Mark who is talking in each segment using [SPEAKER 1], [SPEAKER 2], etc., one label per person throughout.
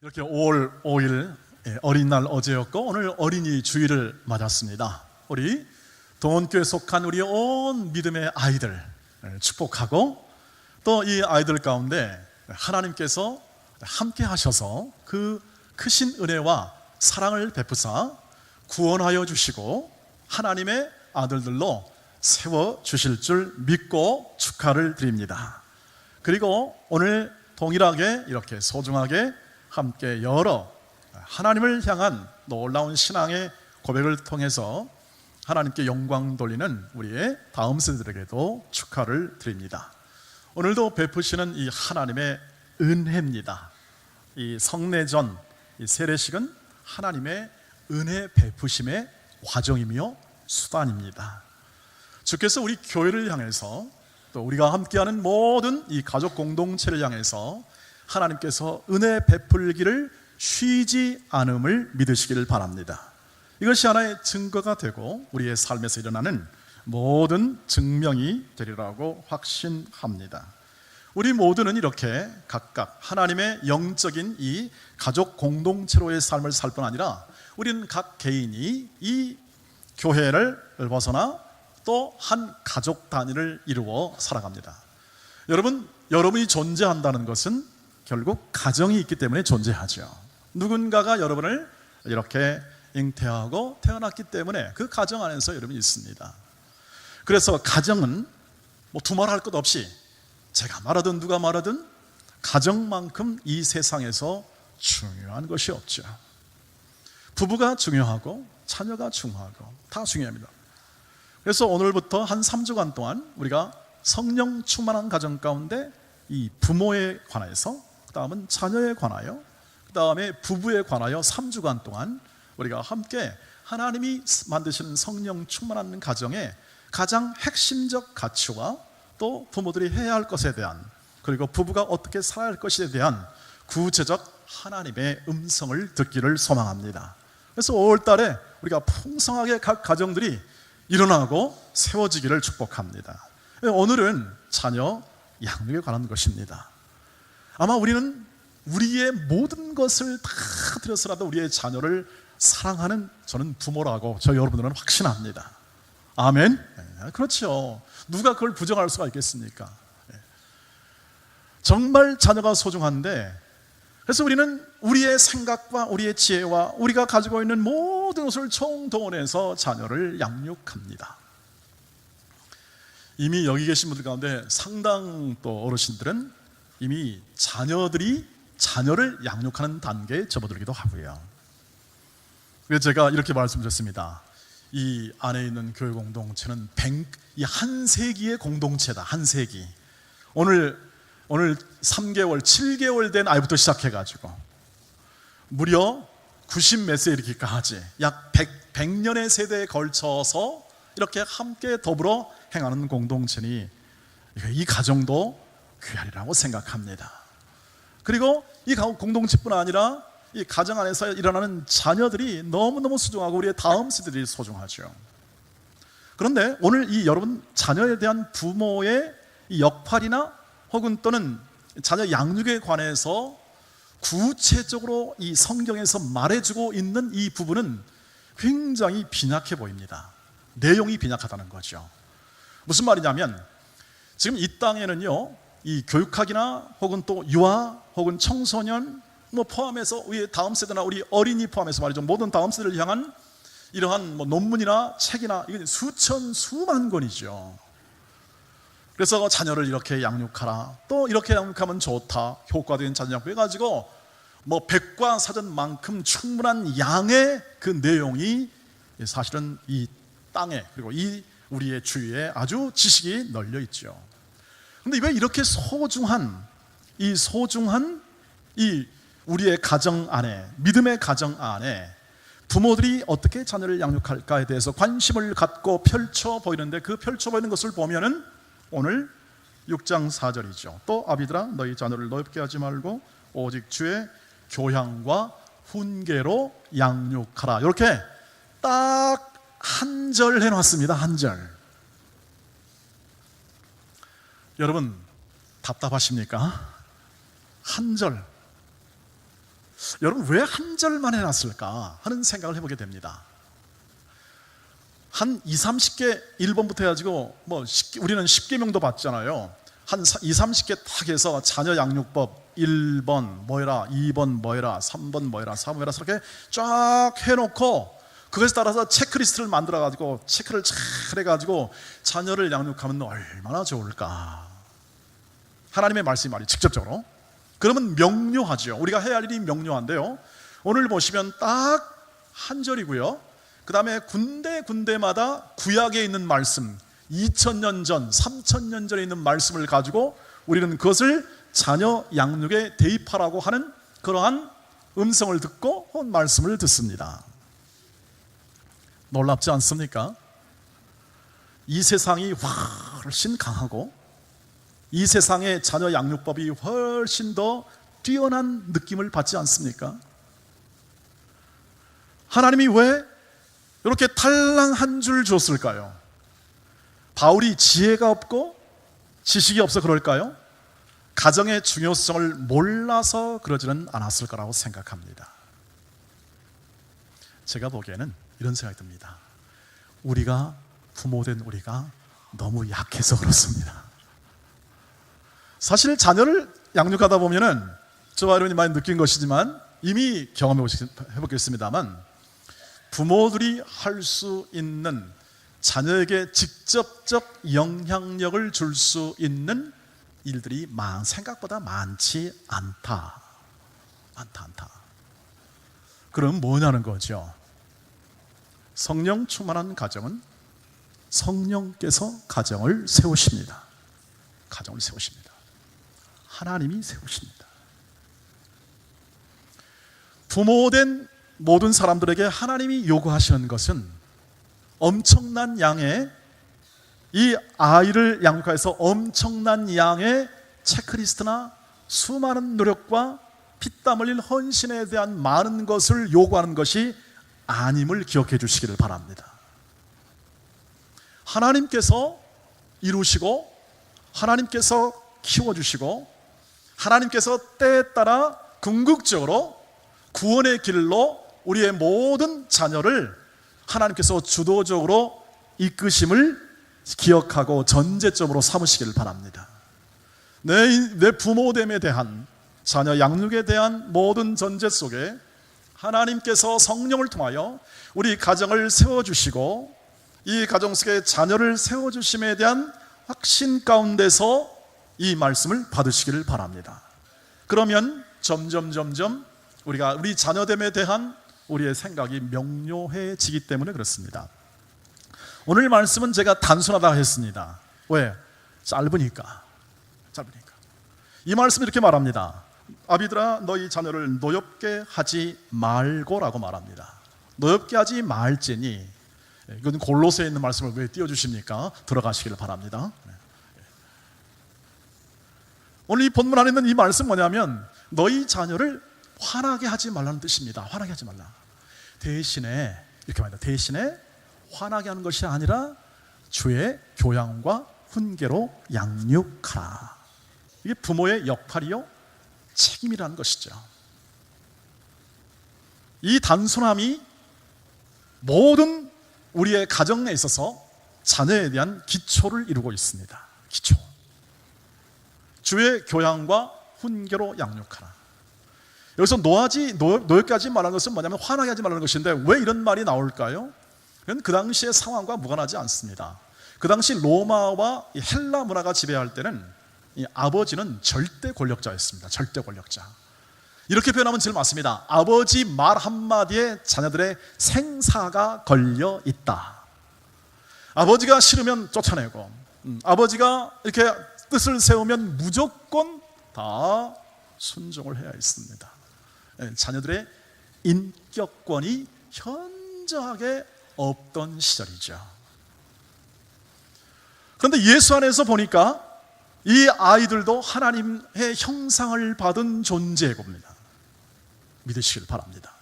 [SPEAKER 1] 이렇게 5월 5일 어린날 어제였고 오늘 어린이 주일을 맞았습니다. 우리 동원교회에 속한 우리 온 믿음의 아이들 축복하고 또 이 아이들 가운데 하나님께서 함께 하셔서 그 크신 은혜와 사랑을 베푸사 구원하여 주시고 하나님의 아들들로 세워주실 줄 믿고 축하를 드립니다. 그리고 오늘 동일하게 이렇게 소중하게 함께 여러 하나님을 향한 놀라운 신앙의 고백을 통해서 하나님께 영광 돌리는 우리의 다음 세대들에게도 축하를 드립니다. 오늘도 베푸시는 이 하나님의 은혜입니다. 이 성례전, 이 세례식은 하나님의 은혜 베푸심의 과정이며 수단입니다. 주께서 우리 교회를 향해서 또 우리가 함께하는 모든 이 가족 공동체를 향해서 하나님께서 은혜 베풀기를 쉬지 않음을 믿으시기를 바랍니다. 이것이 하나의 증거가 되고 우리의 삶에서 일어나는 모든 증명이 되리라고 확신합니다. 우리 모두는 이렇게 각각 하나님의 영적인 이 가족 공동체로의 삶을 살 뿐 아니라 우리는 각 개인이 이 교회를 벗어나 또 한 가족 단위를 이루어 살아갑니다. 여러분이 존재한다는 것은 결국 가정이 있기 때문에 존재하죠. 누군가가 여러분을 이렇게 잉태하고 태어났기 때문에 그 가정 안에서 여러분이 있습니다. 그래서 가정은 두말할 것 없이 제가 말하든 누가 말하든 가정만큼 이 세상에서 중요한 것이 없죠. 부부가 중요하고 자녀가 중요하고 다 중요합니다. 그래서 오늘부터 한 3주간 동안 우리가 성령 충만한 가정 가운데 이 부모에 관해서, 그 다음은 자녀에 관하여, 그 다음에 부부에 관하여 3주간 동안 우리가 함께 하나님이 만드시는 성령 충만한 가정의 가장 핵심적 가치와 또 부모들이 해야 할 것에 대한, 그리고 부부가 어떻게 살아야 할 것에 대한 구체적 하나님의 음성을 듣기를 소망합니다. 그래서 5월 달에 우리가 풍성하게 각 가정들이 일어나고 세워지기를 축복합니다. 오늘은 자녀 양육에 관한 것입니다. 아마 우리는 우리의 모든 것을 다 들여서라도 우리의 자녀를 사랑하는 저는 부모라고 저 여러분들은 확신합니다. 아멘? 그렇죠. 누가 그걸 부정할 수가 있겠습니까? 정말 자녀가 소중한데, 그래서 우리는 우리의 생각과 우리의 지혜와 우리가 가지고 있는 모든 것을 총동원해서 자녀를 양육합니다. 이미 여기 계신 분들 가운데 상당 또 어르신들은 이미 자녀를 양육하는 단계에 접어들기도 하고요. 그래서 제가 이렇게 말씀드렸습니다. 이 안에 있는 교회 공동체는 한 세기의 공동체다. 한 세기. 오늘 3개월, 7개월 된 아이부터 시작해가지고 무려 90몇 세 이렇게까지 약 100년의 세대에 걸쳐서 이렇게 함께 더불어 행하는 공동체니 이 가정도 귀하리라고 생각합니다. 그리고 이 공동체뿐 아니라 이 가정 안에서 일어나는 자녀들이 너무너무 소중하고 우리의 다음 세대들이 소중하죠. 그런데 오늘 이 여러분 자녀에 대한 부모의 이 역할이나 혹은 또는 자녀 양육에 관해서 구체적으로 이 성경에서 말해주고 있는 이 부분은 굉장히 빈약해 보입니다. 내용이 빈약하다는 거죠. 무슨 말이냐면 지금 이 땅에는요, 이 교육학이나 혹은 또 유아 혹은 청소년 포함해서 우리 다음 세대나 우리 어린이 포함해서 말이죠, 모든 다음 세대를 향한 이러한 논문이나 책이나 이게 수만 권이죠. 그래서 자녀를 이렇게 양육하라, 또 이렇게 양육하면 좋다, 효과적인 자녀 양육 해가지고 백과사전만큼 충분한 양의 그 내용이 사실은 이 땅에 그리고 이 우리의 주위에 아주 지식이 널려 있죠. 그런데 왜 이렇게 소중한 이 우리의 가정 안에, 믿음의 가정 안에 부모들이 어떻게 자녀를 양육할까에 대해서 관심을 갖고 펼쳐 보이는데, 그 펼쳐 보이는 것을 보면은 오늘 6장 4절이죠. 또 아비들아 너희 자녀를 노엽게 하지 말고 오직 주의 교양과 훈계로 양육하라. 이렇게 딱 한 절 해놨습니다. 한 절. 여러분 답답하십니까? 한 절. 여러분, 왜 한 절만 해놨을까 하는 생각을 해보게 됩니다. 한 20, 30개 1번부터 해가지고 우리는 10계명도 봤잖아요. 한 20, 30개 딱 해서 자녀 양육법 1번 뭐해라, 2번 뭐해라, 3번 뭐해라, 4번 뭐해라 이렇게 쫙 해놓고 그것에 따라서 체크리스트를 만들어가지고 체크를 잘 해가지고 자녀를 양육하면 얼마나 좋을까. 하나님의 말씀이 말이 직접적으로. 그러면 명료하죠. 우리가 해야 할 일이 명료한데요, 오늘 보시면 딱 한 절이고요, 그 다음에 군데마다 구약에 있는 말씀, 2000년 전, 3000년 전에 있는 말씀을 가지고 우리는 그것을 자녀 양육에 대입하라고 하는 그러한 음성을 듣고 말씀을 듣습니다. 놀랍지 않습니까? 이 세상이 훨씬 강하고 이 세상의 자녀 양육법이 훨씬 더 뛰어난 느낌을 받지 않습니까? 하나님이 왜 이렇게 탈랑 한 줄 줬을까요? 바울이 지혜가 없고 지식이 없어 그럴까요? 가정의 중요성을 몰라서 그러지는 않았을 거라고 생각합니다. 제가 보기에는 이런 생각이 듭니다. 우리가 부모된 우리가 너무 약해서 그렇습니다. 사실 자녀를 양육하다 보면은 저와 여러분이 많이 느낀 것이지만 이미 경험해 보겠습니다만, 부모들이 할 수 있는 자녀에게 직접적 영향력을 줄 수 있는 일들이 생각보다 많지 않다. 그럼 뭐냐는 거죠. 성령 충만한 가정은 성령께서 가정을 세우십니다. 가정을 세우십니다. 하나님이 세우십니다. 부모된 모든 사람들에게 하나님이 요구하시는 것은 엄청난 양의, 이 아이를 양육하여서 엄청난 양의 체크리스트나 수많은 노력과 피땀 흘린 헌신에 대한 많은 것을 요구하는 것이 아님을 기억해 주시기를 바랍니다. 하나님께서 이루시고 하나님께서 키워주시고 하나님께서 때에 따라 궁극적으로 구원의 길로 우리의 모든 자녀를 하나님께서 주도적으로 이끄심을 기억하고 전제점으로 삼으시기를 바랍니다. 내 부모됨에 대한, 자녀 양육에 대한 모든 전제 속에 하나님께서 성령을 통하여 우리 가정을 세워주시고 이 가정 속에 자녀를 세워주심에 대한 확신 가운데서 이 말씀을 받으시기를 바랍니다. 그러면 점점 우리가 우리 자녀됨에 대한 우리의 생각이 명료해지기 때문에 그렇습니다. 오늘 말씀은 제가 단순하다 했습니다. 왜? 짧으니까. 이 말씀은 이렇게 말합니다. 아비들아, 너희 자녀를 노엽게 하지 말고라고 말합니다. 노엽게 하지 말지니. 이건 골로새에 있는 말씀을 왜 띄워주십니까? 들어가시기를 바랍니다. 오늘 이 본문 안에 있는 이 말씀 뭐냐면 너희 자녀를 화나게 하지 말라는 뜻입니다. 화나게 하지 말라. 대신에 이렇게 말합니다. 대신에 화나게 하는 것이 아니라 주의 교양과 훈계로 양육하라. 이게 부모의 역할이요 책임이라는 것이죠. 이 단순함이 모든 우리의 가정에 있어서 자녀에 대한 기초를 이루고 있습니다. 기초. 주의 교양과 훈계로 양육하라. 여기서 노엽게 하지 말라는 것은 뭐냐면 화나게 하지 말라는 것인데 왜 이런 말이 나올까요? 그건 그 당시의 상황과 무관하지 않습니다. 그 당시 로마와 헬라 문화가 지배할 때는 이 아버지는 절대 권력자였습니다. 절대 권력자. 이렇게 표현하면 제일 맞습니다. 아버지 말 한마디에 자녀들의 생사가 걸려 있다. 아버지가 싫으면 쫓아내고, 아버지가 이렇게 뜻을 세우면 무조건 다 순종을 해야 했습니다. 자녀들의 인격권이 현저하게 없던 시절이죠. 그런데 예수 안에서 보니까 이 아이들도 하나님의 형상을 받은 존재의 겁니다. 믿으시길 바랍니다.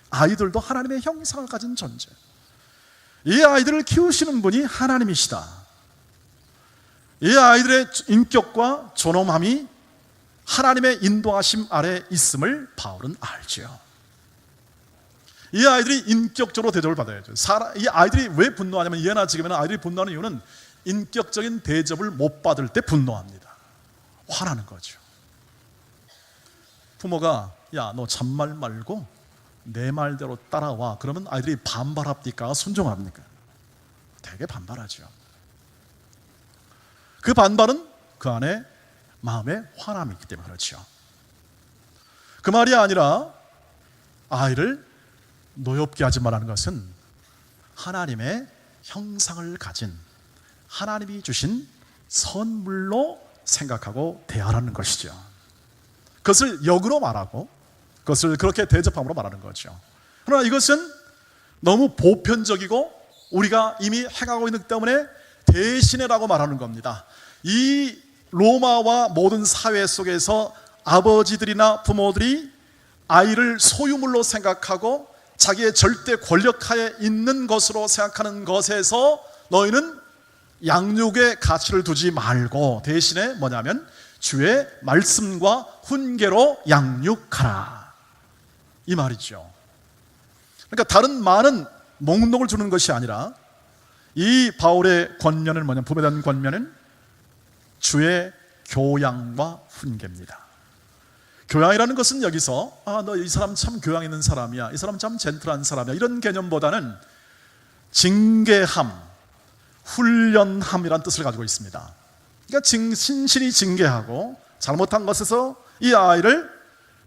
[SPEAKER 1] 아이들도 하나님의 형상을 가진 존재. 이 아이들을 키우시는 분이 하나님이시다. 이 아이들의 인격과 존엄함이 하나님의 인도하심 아래 있음을 바울은 알죠. 이 아이들이 인격적으로 대접을 받아야죠. 이 아이들이 왜 분노하냐면, 예나 지금은 아이들이 분노하는 이유는 인격적인 대접을 못 받을 때 분노합니다. 화나는 거죠. 부모가 야, 너 잔말 말고 내 말대로 따라와. 그러면 아이들이 반발합니까? 순종합니까? 되게 반발하죠. 그 반발은 그 안에 마음에 화남이 있기 때문에 그렇죠. 그 말이 아니라 아이를 노엽게 하지 말라는 것은 하나님의 형상을 가진 하나님이 주신 선물로 생각하고 대하라는 것이죠. 그것을 역으로 말하고 그것을 그렇게 대접함으로 말하는 거죠. 그러나 이것은 너무 보편적이고 우리가 이미 행하고 있기 때문에 대신해라고 말하는 겁니다. 이 로마와 모든 사회 속에서 아버지들이나 부모들이 아이를 소유물로 생각하고 자기의 절대 권력하에 있는 것으로 생각하는 것에서 너희는 양육의 가치를 두지 말고 대신에 뭐냐면 주의 말씀과 훈계로 양육하라, 이 말이죠. 그러니까 다른 많은 목록을 주는 것이 아니라 이 바울의 권면은 뭐냐면, 부모에 대한 권면은 주의 교양과 훈계입니다. 교양이라는 것은 여기서 너 이 사람 참 교양 있는 사람이야, 이 사람 참 젠틀한 사람이야, 이런 개념보다는 징계함, 훈련함이란 뜻을 가지고 있습니다. 그러니까 신실히 징계하고 잘못한 것에서 이 아이를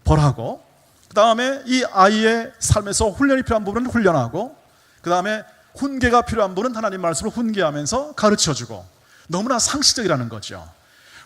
[SPEAKER 1] 벌하고, 그 다음에 이 아이의 삶에서 훈련이 필요한 부분은 훈련하고, 그 다음에 훈계가 필요한 부분은 하나님 말씀을 훈계하면서 가르쳐주고, 너무나 상식적이라는 거죠.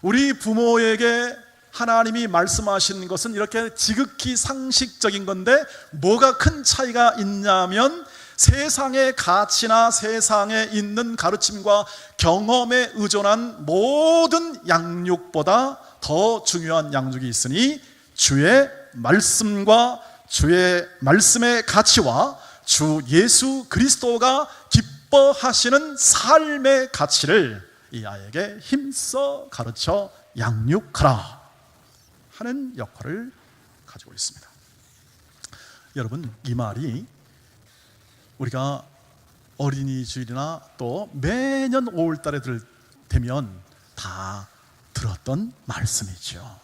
[SPEAKER 1] 우리 부모에게 하나님이 말씀하신 것은 이렇게 지극히 상식적인 건데 뭐가 큰 차이가 있냐면, 세상의 가치나 세상에 있는 가르침과 경험에 의존한 모든 양육보다 더 중요한 양육이 있으니 주의 말씀과 주의 말씀의 가치와 주 예수 그리스도가 기뻐하시는 삶의 가치를 이 아이에게 힘써 가르쳐 양육하라 하는 역할을 가지고 있습니다. 여러분, 이 말이 우리가 어린이 주일이나 또 매년 5월 달에 되면 다 들었던 말씀이죠.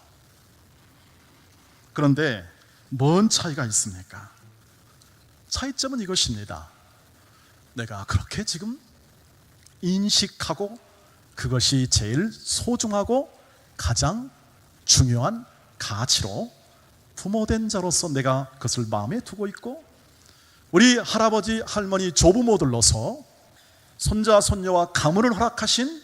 [SPEAKER 1] 그런데 뭔 차이가 있습니까? 차이점은 이것입니다. 내가 그렇게 지금 인식하고 그것이 제일 소중하고 가장 중요한 가치로 부모된 자로서 내가 그것을 마음에 두고 있고, 우리 할아버지, 할머니, 조부모들로서 손자, 손녀와 가문을 허락하신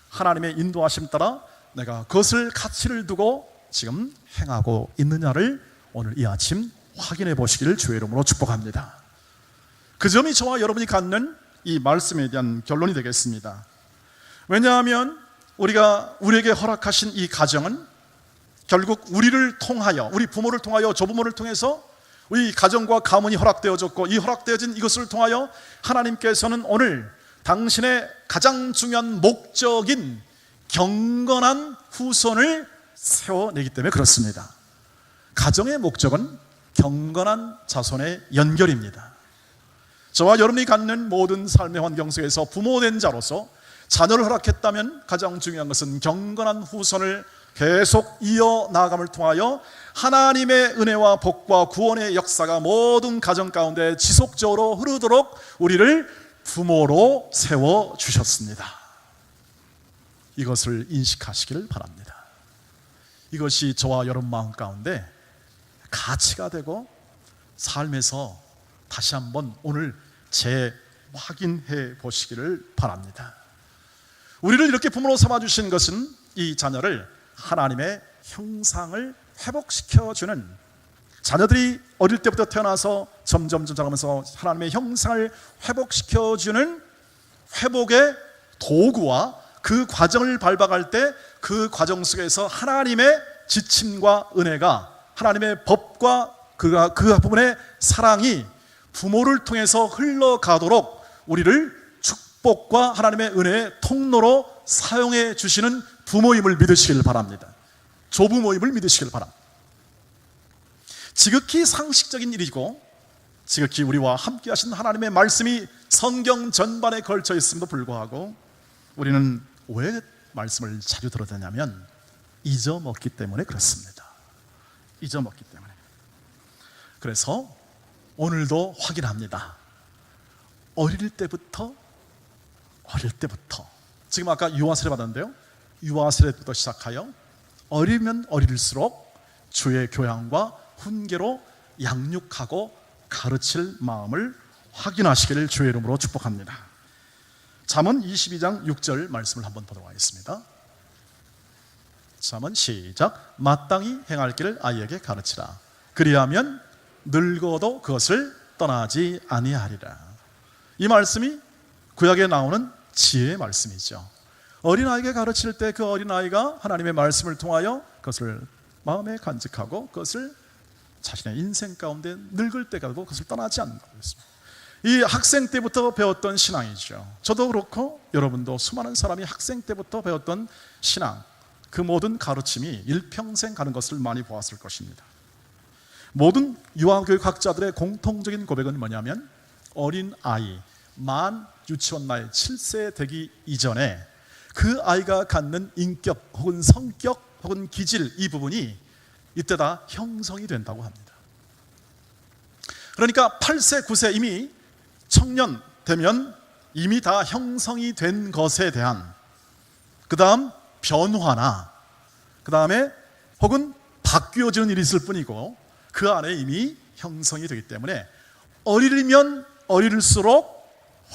[SPEAKER 1] 하나님의 인도하심 따라 내가 그것을 가치를 두고 지금 행하고 있느냐를 오늘 이 아침 확인해 보시기를 주의 이름으로 축복합니다. 그 점이 저와 여러분이 갖는 이 말씀에 대한 결론이 되겠습니다. 왜냐하면 우리에게 허락하신 이 가정은 결국 우리를 통하여, 우리 부모를 통하여, 조부모를 통해서 우리 가정과 가문이 허락되어졌고, 이 허락되어진 이것을 통하여 하나님께서는 오늘 당신의 가장 중요한 목적인 경건한 후손을 세워내기 때문에 그렇습니다. 가정의 목적은 경건한 자손의 연결입니다. 저와 여러분이 갖는 모든 삶의 환경 속에서 부모된 자로서 자녀를 허락했다면 가장 중요한 것은 경건한 후손을 계속 이어나감을 통하여 하나님의 은혜와 복과 구원의 역사가 모든 가정 가운데 지속적으로 흐르도록 우리를 부모로 세워주셨습니다. 이것을 인식하시기를 바랍니다. 이것이 저와 여러분 마음 가운데 가치가 되고 삶에서 다시 한번 오늘 재확인해 보시기를 바랍니다. 우리를 이렇게 부모로 삼아주신 것은 이 자녀를 하나님의 형상을 회복시켜주는, 자녀들이 어릴 때부터 태어나서 점점 자라면서 하나님의 형상을 회복시켜주는 회복의 도구와 그 과정을 밟아갈 때 그 과정 속에서 하나님의 지침과 은혜가, 하나님의 법과 그 부분의 사랑이 부모를 통해서 흘러가도록 우리를 축복과 하나님의 은혜의 통로로 사용해 주시는 부모임을 믿으시길 바랍니다. 조부모임을 믿으시길 바랍니다. 지극히 상식적인 일이고 지극히 우리와 함께 하신 하나님의 말씀이 성경 전반에 걸쳐 있음에도 불구하고 우리는 왜 말씀을 자주 들어대냐면 잊어먹기 때문에 그렇습니다. 잊어먹기 때문에. 그래서 오늘도 확인합니다. 어릴 때부터 지금 아까 유아세례 받았는데요, 유아세례부터 시작하여 어리면 어릴수록 주의 교양과 훈계로 양육하고 가르칠 마음을 확인하시기를 주의 이름으로 축복합니다. 잠언 22장 6절 말씀을 한번 보도록 하겠습니다. 잠언 시작. 마땅히 행할 길을 아이에게 가르치라. 그리하면 늙어도 그것을 떠나지 아니하리라. 이 말씀이 구약에 나오는 지혜의 말씀이죠. 어린아이에게 가르칠 때 그 어린아이가 하나님의 말씀을 통하여 그것을 마음에 간직하고 그것을 자신의 인생 가운데 늙을 때까지도 그것을 떠나지 않는다고 했습니다. 이 학생 때부터 배웠던 신앙이죠. 저도 그렇고 여러분도 수많은 사람이 학생 때부터 배웠던 신앙, 그 모든 가르침이 일평생 가는 것을 많이 보았을 것입니다. 모든 유아교육학자들의 공통적인 고백은 뭐냐면 어린아이, 만 유치원 나이 7세 되기 이전에 그 아이가 갖는 인격 혹은 성격 혹은 기질, 이 부분이 이때 다 형성이 된다고 합니다. 그러니까 8세, 9세 이미 청년 되면 이미 다 형성이 된 것에 대한 그 다음 변화나 그 다음에 혹은 바뀌어지는 일이 있을 뿐이고 그 안에 이미 형성이 되기 때문에 어리면 어릴수록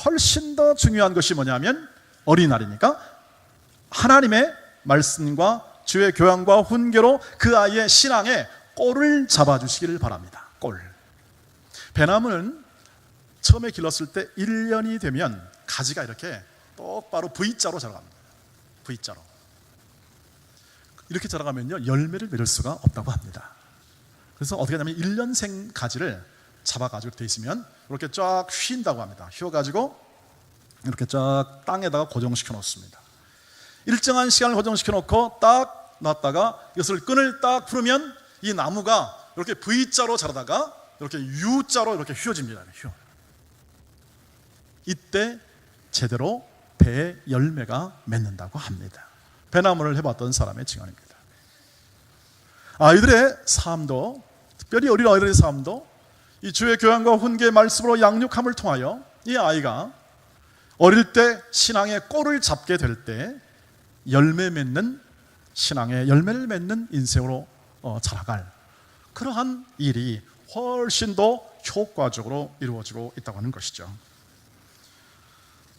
[SPEAKER 1] 훨씬 더 중요한 것이 뭐냐면 어린아이니까 하나님의 말씀과 주의 교양과 훈계로 그 아이의 신앙에 꼴을 잡아주시기를 바랍니다. 꼴. 배나무는 처음에 길렀을 때 1년이 되면 가지가 이렇게 똑바로 V자로 자라갑니다. V자로. 이렇게 자라가면요 열매를 맺을 수가 없다고 합니다. 그래서 어떻게 하냐면 1년생 가지를 잡아가지고 돼 있으면 이렇게 쫙 휜다고 합니다. 휘어가지고 이렇게 쫙 땅에다가 고정시켜 놓습니다. 일정한 시간을 고정시켜 놓고 딱 놨다가 이것을 끈을 딱 풀으면 이 나무가 이렇게 V자로 자라다가 이렇게 U자로 이렇게 휘어집니다. 이때 제대로 배에 열매가 맺는다고 합니다. 배나무를 해봤던 사람의 증언입니다. 아이들의 삶도, 특별히 어린 아이들의 삶도 이 주의 교양과 훈계의 말씀으로 양육함을 통하여 이 아이가 어릴 때 신앙의 꼴을 잡게 될 때 열매 맺는, 신앙의 열매를 맺는 인생으로 자라갈 그러한 일이 훨씬 더 효과적으로 이루어지고 있다고 하는 것이죠.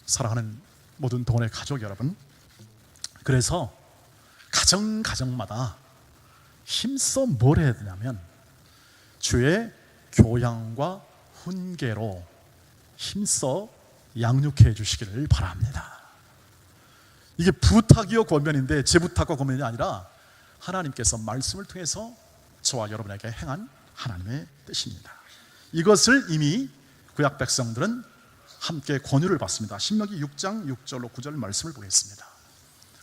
[SPEAKER 1] 사랑하는 모든 동원의 가족 여러분, 그래서 가정마다 힘써 뭘 해야 되냐면 주의 교양과 훈계로 힘써 양육해 주시기를 바랍니다. 이게 부탁이요 권면인데 제 부탁과 권면이 아니라 하나님께서 말씀을 통해서 저와 여러분에게 행한 하나님의 뜻입니다. 이것을 이미 구약 백성들은 함께 권유를 받습니다. 신명기 6장 6절로 9절 말씀을 보겠습니다.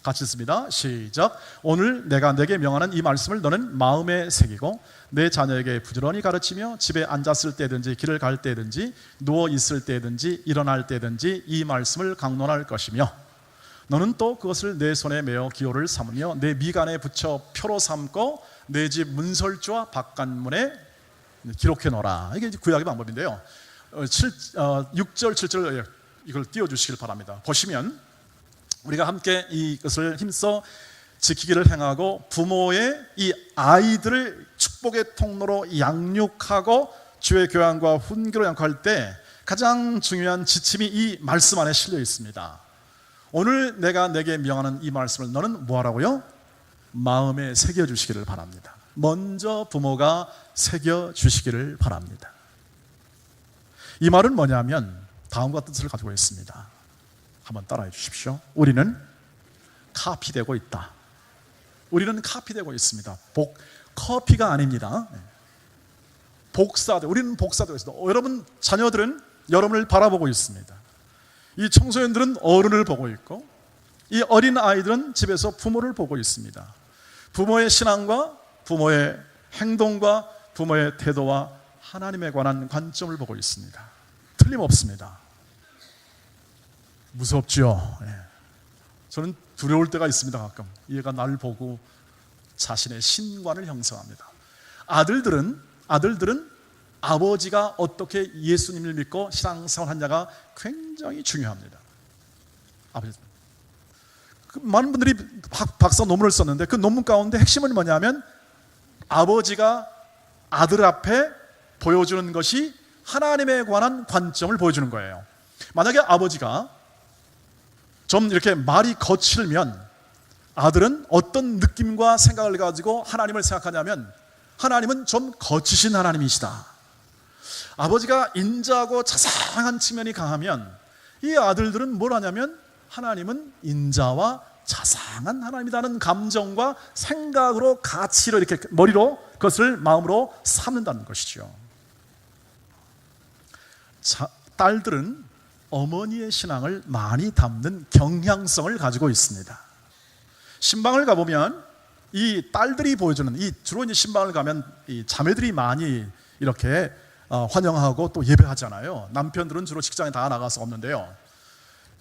[SPEAKER 1] 같이 읽습니다. 시작. 오늘 내가 내게 명하는 이 말씀을 너는 마음에 새기고 내 자녀에게 부지런히 가르치며 집에 앉았을 때든지 길을 갈 때든지 누워 있을 때든지 일어날 때든지 이 말씀을 강론할 것이며 너는 또 그것을 내 손에 메어 기호를 삼으며 내 미간에 붙여 표로 삼고 내 집 문설주와 바깥문에 기록해 놓으라. 이게 구약의 방법인데요. 6절 7절 이걸 띄워주시길 바랍니다. 보시면 우리가 함께 이것을 힘써 지키기를 행하고 부모의 이 아이들을 축복의 통로로 양육하고 주의 교양과 훈계로 양육할 때 가장 중요한 지침이 이 말씀 안에 실려 있습니다. 오늘 내가 내게 명하는 이 말씀을 너는 뭐하라고요? 마음에 새겨주시기를 바랍니다. 먼저 부모가 새겨주시기를 바랍니다. 이 말은 뭐냐면 다음과 뜻을 가지고 있습니다. 한번 따라해 주십시오. 우리는 카피되고 있다. 우리는 카피되고 있습니다. 커피가 아닙니다. 우리는 복사되고 있습니다. 여러분 자녀들은 여러분을 바라보고 있습니다. 이 청소년들은 어른을 보고 있고 이 어린 아이들은 집에서 부모를 보고 있습니다. 부모의 신앙과 부모의 행동과 부모의 태도와 하나님에 관한 관점을 보고 있습니다. 틀림없습니다. 무섭죠. 저는 두려울 때가 있습니다. 가끔 얘가 나를 보고 자신의 신관을 형성합니다. 아들들은 아버지가 어떻게 예수님을 믿고 신앙생활 하냐가 굉장히 중요합니다. 아버지, 많은 분들이 박사 논문을 썼는데 그 논문 가운데 핵심은 뭐냐면 아버지가 아들 앞에 보여주는 것이 하나님에 관한 관점을 보여주는 거예요. 만약에 아버지가 좀 이렇게 말이 거칠면 아들은 어떤 느낌과 생각을 가지고 하나님을 생각하냐면 하나님은 좀 거치신 하나님이시다. 아버지가 인자하고 자상한 측면이 강하면 이 아들들은 뭘 하냐면 하나님은 인자와 자상한 하나님이라는 감정과 생각으로 가치로 이렇게 머리로 그것을 마음으로 삼는다는 것이죠. 딸들은 어머니의 신앙을 많이 담는 경향성을 가지고 있습니다. 신방을 가보면 이 딸들이 보여주는 주로 이제 신방을 가면 이 자매들이 많이 이렇게 환영하고 또 예배하잖아요. 남편들은 주로 직장에 다 나가서 없는데요.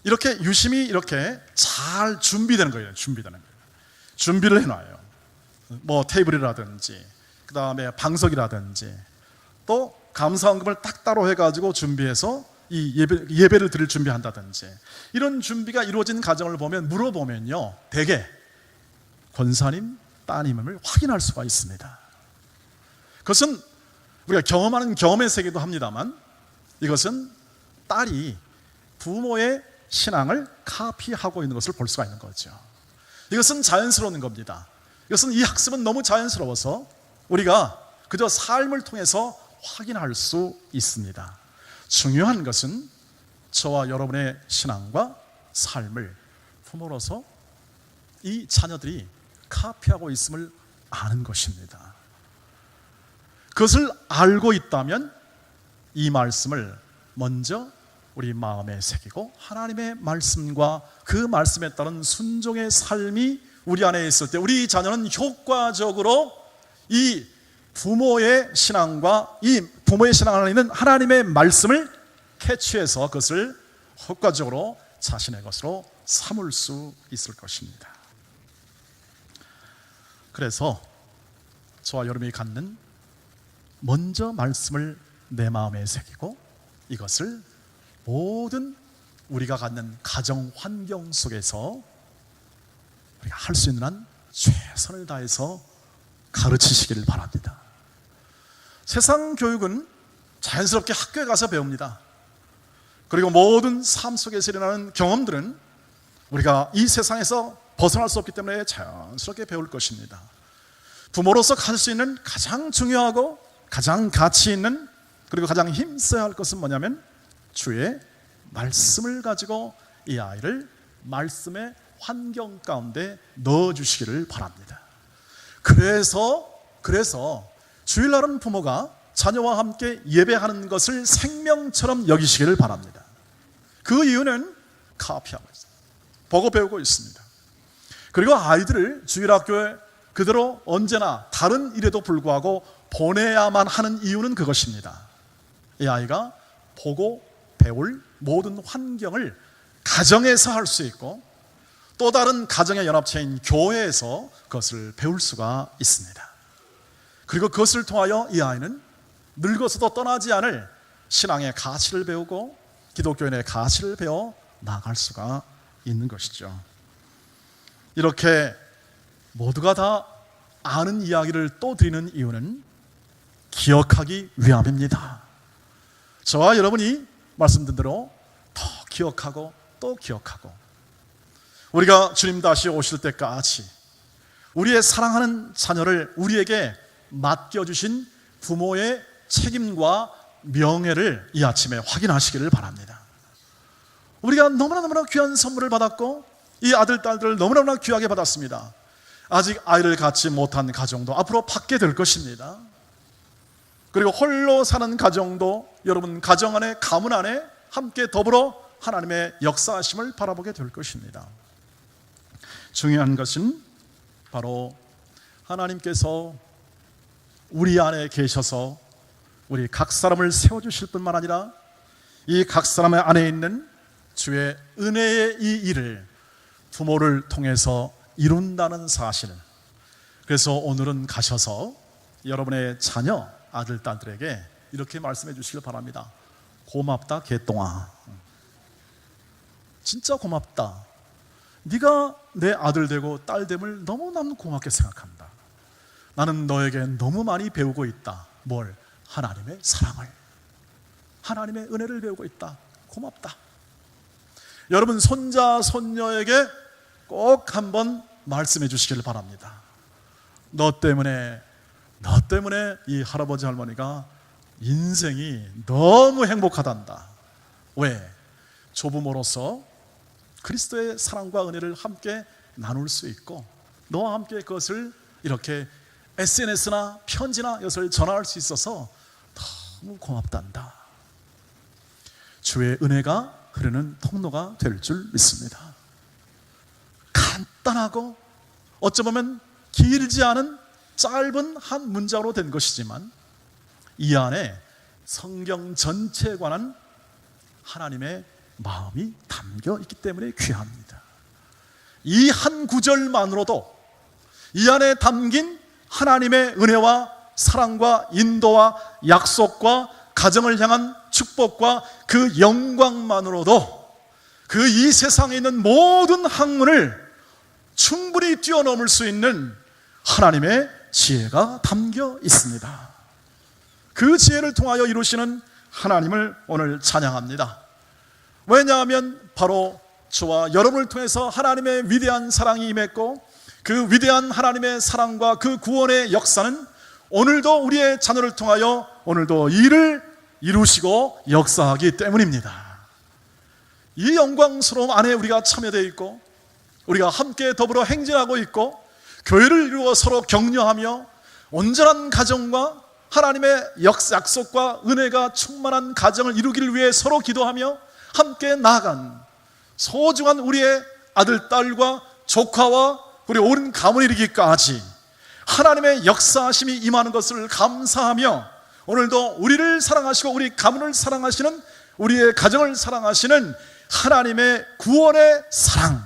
[SPEAKER 1] 이렇게 유심히 이렇게 잘 준비되는 거예요. 준비를 해놔요. 뭐 테이블이라든지 그 다음에 방석이라든지 또 감사원금을 딱 따로 해가지고 준비해서 이 예배를 드릴 준비한다든지 이런 준비가 이루어진 과정을 보면 물어보면요 대개 권사님 따님임을 확인할 수가 있습니다. 그것은 우리가 경험하는 경험의 세계도 합니다만 이것은 딸이 부모의 신앙을 카피하고 있는 것을 볼 수가 있는 거죠. 이것은 자연스러운 겁니다. 이것은 이 학습은 너무 자연스러워서 우리가 그저 삶을 통해서 확인할 수 있습니다. 중요한 것은 저와 여러분의 신앙과 삶을 부모로서 이 자녀들이 카피하고 있음을 아는 것입니다. 그것을 알고 있다면 이 말씀을 먼저 우리 마음에 새기고 하나님의 말씀과 그 말씀에 따른 순종의 삶이 우리 안에 있을 때 우리 자녀는 효과적으로 이 부모의 신앙과 이 부모의 신앙 안에 있는 하나님의 말씀을 캐치해서 그것을 효과적으로 자신의 것으로 삼을 수 있을 것입니다. 그래서 저와 여러분이 갖는 먼저 말씀을 내 마음에 새기고 이것을 모든 우리가 갖는 가정 환경 속에서 우리가 할 수 있는 한 최선을 다해서 가르치시기를 바랍니다. 세상 교육은 자연스럽게 학교에 가서 배웁니다. 그리고 모든 삶 속에서 일어나는 경험들은 우리가 이 세상에서 벗어날 수 없기 때문에 자연스럽게 배울 것입니다. 부모로서 가질 수 있는 가장 중요하고 가장 가치 있는 그리고 가장 힘써야 할 것은 뭐냐면 주의 말씀을 가지고 이 아이를 말씀의 환경 가운데 넣어주시기를 바랍니다. 그래서 주일날은 부모가 자녀와 함께 예배하는 것을 생명처럼 여기시기를 바랍니다. 그 이유는 카피하고 있습니다. 보고 배우고 있습니다. 그리고 아이들을 주일학교에 그대로 언제나 다른 일에도 불구하고 보내야만 하는 이유는 그것입니다. 이 아이가 보고 배울 모든 환경을 가정에서 할 수 있고 또 다른 가정의 연합체인 교회에서 그것을 배울 수가 있습니다. 그리고 그것을 통하여 이 아이는 늙어서도 떠나지 않을 신앙의 가치를 배우고 기독교인의 가치를 배워 나갈 수가 있는 것이죠. 이렇게 모두가 다 아는 이야기를 또 드리는 이유는 기억하기 위함입니다. 저와 여러분이 말씀드린 대로 더 기억하고 또 기억하고 우리가 주님 다시 오실 때까지 우리의 사랑하는 자녀를 우리에게 맡겨주신 부모의 책임과 명예를 이 아침에 확인하시기를 바랍니다. 우리가 너무나 귀한 선물을 받았고 이 아들, 딸들을 너무나 귀하게 받았습니다. 아직 아이를 갖지 못한 가정도 앞으로 받게 될 것입니다. 그리고 홀로 사는 가정도 여러분 가정 안에 가문 안에 함께 더불어 하나님의 역사하심을 바라보게 될 것입니다. 중요한 것은 바로 하나님께서 우리 안에 계셔서 우리 각 사람을 세워주실 뿐만 아니라 이 각 사람의 안에 있는 주의 은혜의 이 일을 부모를 통해서 이룬다는 사실. 그래서 오늘은 가셔서 여러분의 자녀, 아들, 딸들에게 이렇게 말씀해 주시길 바랍니다. 고맙다 개똥아, 진짜 고맙다. 네가 내 아들 되고 딸 됨을 너무너무 고맙게 생각한다. 나는 너에게 너무 많이 배우고 있다. 뭘? 하나님의 사랑을, 하나님의 은혜를 배우고 있다. 고맙다. 여러분 손자, 손녀에게 꼭 한번 말씀해 주시길 바랍니다. 너 때문에 이 할아버지 할머니가 인생이 너무 행복하단다. 왜? 조부모로서 그리스도의 사랑과 은혜를 함께 나눌 수 있고 너와 함께 그것을 이렇게 SNS나 편지나 이것을 전할 수 있어서 너무 고맙단다. 주의 은혜가 흐르는 통로가 될 줄 믿습니다. 간단하고 어쩌면 길지 않은 짧은 한 문장으로 된 것이지만 이 안에 성경 전체에 관한 하나님의 마음이 담겨 있기 때문에 귀합니다. 이 한 구절만으로도 이 안에 담긴 하나님의 은혜와 사랑과 인도와 약속과 가정을 향한 축복과 그 영광만으로도 그 이 세상에 있는 모든 학문을 충분히 뛰어넘을 수 있는 하나님의 지혜가 담겨 있습니다. 그 지혜를 통하여 이루시는 하나님을 오늘 찬양합니다. 왜냐하면 바로 저와 여러분을 통해서 하나님의 위대한 사랑이 임했고 그 위대한 하나님의 사랑과 그 구원의 역사는 오늘도 우리의 자녀를 통하여 오늘도 일을 이루시고 역사하기 때문입니다. 이 영광스러움 안에 우리가 참여되어 있고 우리가 함께 더불어 행진하고 있고 교회를 이루어 서로 격려하며 온전한 가정과 하나님의 약속과 은혜가 충만한 가정을 이루기를 위해 서로 기도하며 함께 나아간 소중한 우리의 아들, 딸과 조카와 우리 온 가문에 이르기까지 하나님의 역사하심이 임하는 것을 감사하며 오늘도 우리를 사랑하시고 우리 가문을 사랑하시는 우리의 가정을 사랑하시는 하나님의 구원의 사랑,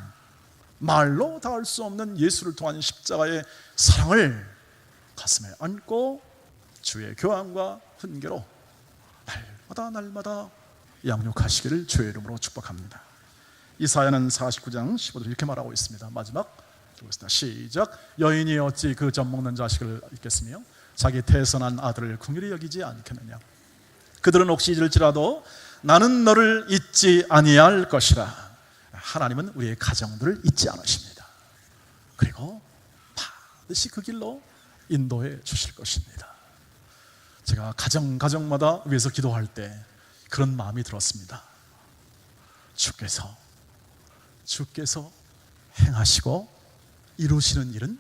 [SPEAKER 1] 말로 닿을 수 없는 예수를 통한 십자가의 사랑을 가슴에 안고 주의 교환과 훈계로 날마다 양육하시기를 주의 이름으로 축복합니다. 이사야는 49장 15절 이렇게 말하고 있습니다. 마지막 읽겠습니다. 시작. 여인이 어찌 그 젖 먹는 자식을 잊겠으며 자기 태선한 아들을 긍휼히 여기지 않겠느냐. 그들은 혹시 잊을지라도 나는 너를 잊지 아니할 것이라. 하나님은 우리의 가정들을 잊지 않으십니다. 그리고 반드시 그 길로 인도해 주실 것입니다. 제가 가정마다 위해서 기도할 때 그런 마음이 들었습니다. 주께서 행하시고 이루시는 일은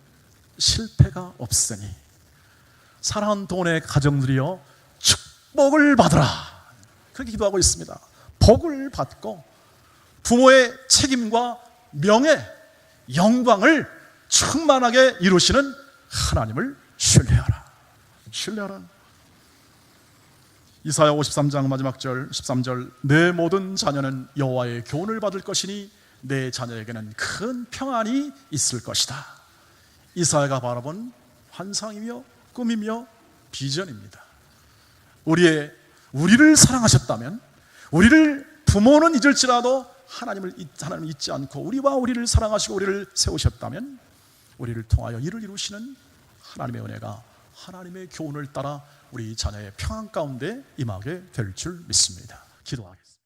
[SPEAKER 1] 실패가 없으니 사랑하는 동원의 가정들이여 축복을 받으라. 그렇게 기도하고 있습니다. 복을 받고 부모의 책임과 명예, 영광을 충만하게 이루시는 하나님을 신뢰하라. 이사야 53장 마지막 절 13절 내 모든 자녀는 여호와의 교훈을 받을 것이니 내 자녀에게는 큰 평안이 있을 것이다. 이사야가 바라본 환상이며 꿈이며 비전입니다. 우리를 사랑하셨다면 우리를 부모는 잊을지라도 하나님을 잊지 않고 우리를 사랑하시고 우리를 세우셨다면 우리를 통하여 일을 이루시는 하나님의 은혜가 하나님의 교훈을 따라 우리 자녀의 평안 가운데 임하게 될 줄 믿습니다. 기도하겠습니다.